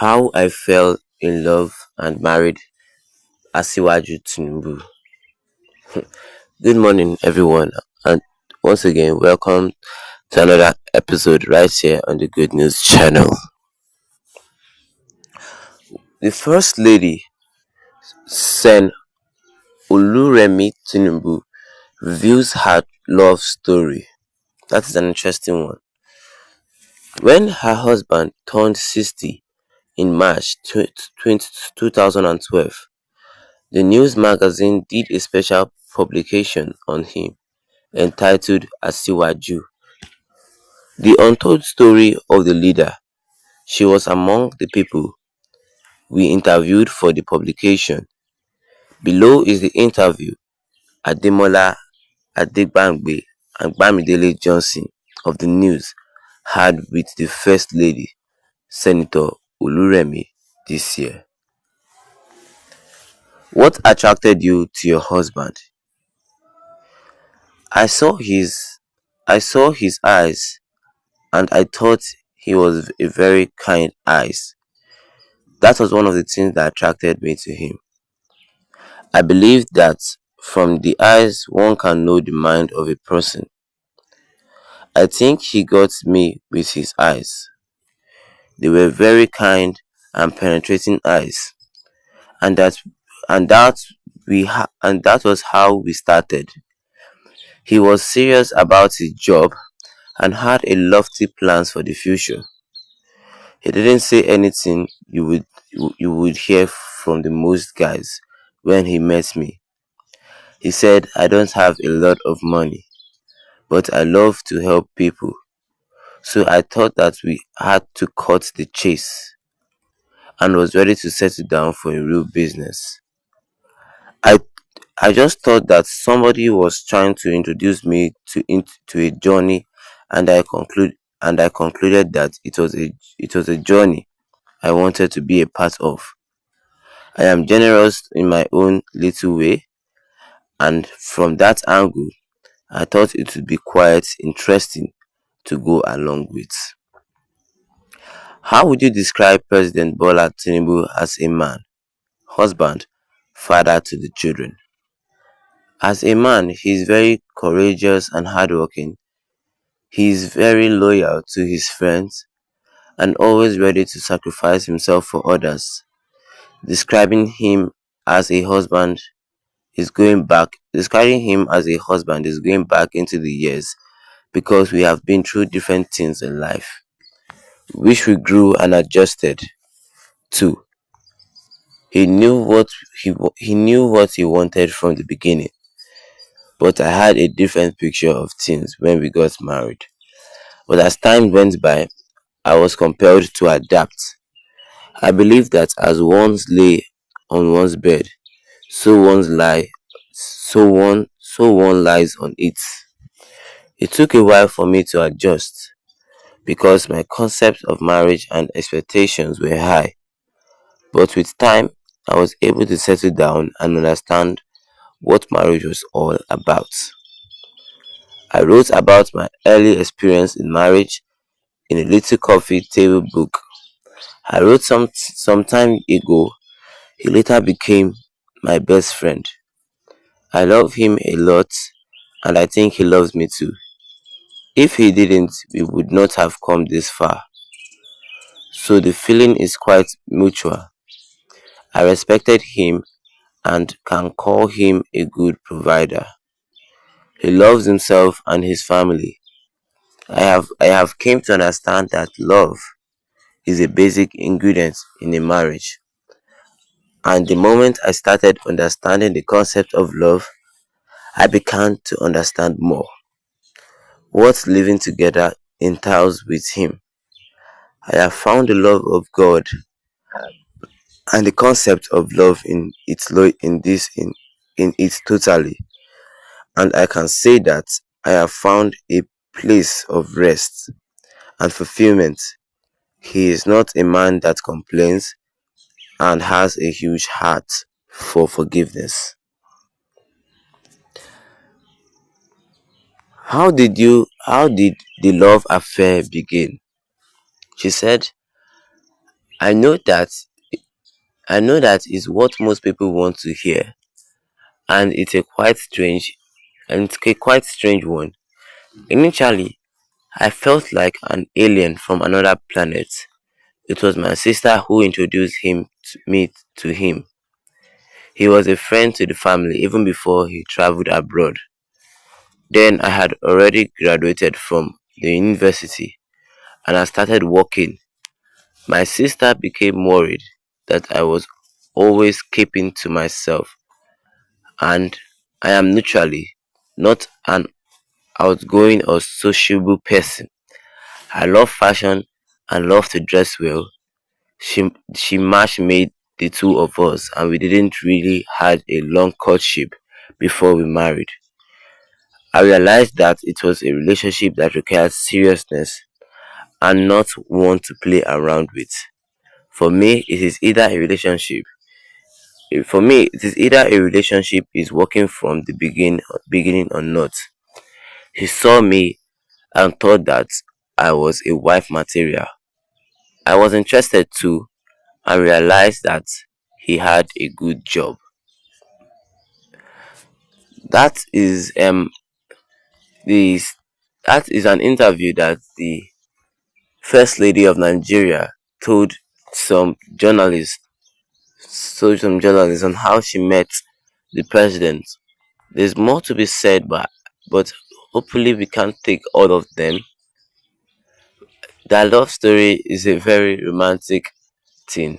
How I fell in love and married Asiwaju Tinubu. Good morning, everyone, and once again, welcome to another episode right here on the Good News channel. The First Lady, Sen Oluremi Tinubu, reveals her love story. That is an interesting one. When her husband turned 60 in March 2012, the news magazine did a special publication on him entitled Asiwaju, the untold story of the leader. She was among the people we interviewed for the publication. Below is the interview Ademola Adegbangbe and Bamidele Johnson of the news had with the First Lady, Senator Oluremi, this year. What attracted you to your husband? I saw his I saw his eyes and I thought he was a very kind eyes. That was one of the things that attracted me to him. I believe that from the eyes one can know the mind of a person. I think he got me with his eyes. They were very kind and penetrating eyes, and that was how we started. He was serious about his job and had a lofty plans for the future. He didn't say anything you would hear from the most guys when he met me. He said, I don't have a lot of money, but I love to help people. So I thought that we had to cut the chase and was ready to settle down for a real business. I I just thought that somebody was trying to introduce me into a journey and I concluded that it was a journey I wanted to be a part of. I am generous in my own little way, and from that angle I thought it would be quite interesting to go along with. How would you describe President Bola Tinubu as a man, husband, father to the children? As a man, he is very courageous and hardworking. He is very loyal to his friends and always ready to sacrifice himself for others. Describing him as a husband describing him as a husband is going back into the years because we have been through different things in life, which we grew and adjusted to. He knew what he wanted from the beginning, but I had a different picture of things when we got married. But as time went by, I was compelled to adapt. I believe that as one's lay on one's bed, so one lies on it. It took a while for me to adjust because my concept of marriage and expectations were high. But with time, I was able to settle down and understand what marriage was all about. I wrote about my early experience in marriage in a little coffee table book I wrote some time ago. He later became my best friend. I love him a lot and I think he loves me too. If he didn't, we would not have come this far. So the feeling is quite mutual. I respected him and can call him a good provider. He loves himself and his family. I have came to understand that love is a basic ingredient in a marriage. And the moment I started understanding the concept of love, I began to understand more what living together entails with him. I have found the love of God and the concept of love in its totally, and I can say that I have found a place of rest and fulfillment. He is not a man that complains and has a huge heart for forgiveness. How did the love affair begin? She said, I know that I know that is what most people want to hear, and it's a quite strange one. Initially, I felt like an alien from another planet. It was my sister who introduced me to him. He was a friend to the family even before he traveled abroad. Then I had already graduated from the university and I started working. My sister became worried that I was always keeping to myself, and I am naturally not an outgoing or sociable person. I love fashion and love to dress well. She match made the two of us, and we didn't really had a long courtship before we married. I realized that it was a relationship that required seriousness and not one to play around with. For me, it is either a relationship. For me, it is either a relationship is working from the beginning or not. He saw me and thought that I was a wife material. I was interested too and realized that he had a good job. That is the that is an interview that the First Lady of Nigeria told some journalists some journalists on how she met the president. There's more to be said, but hopefully we can't take all of them. That love story is a very romantic thing.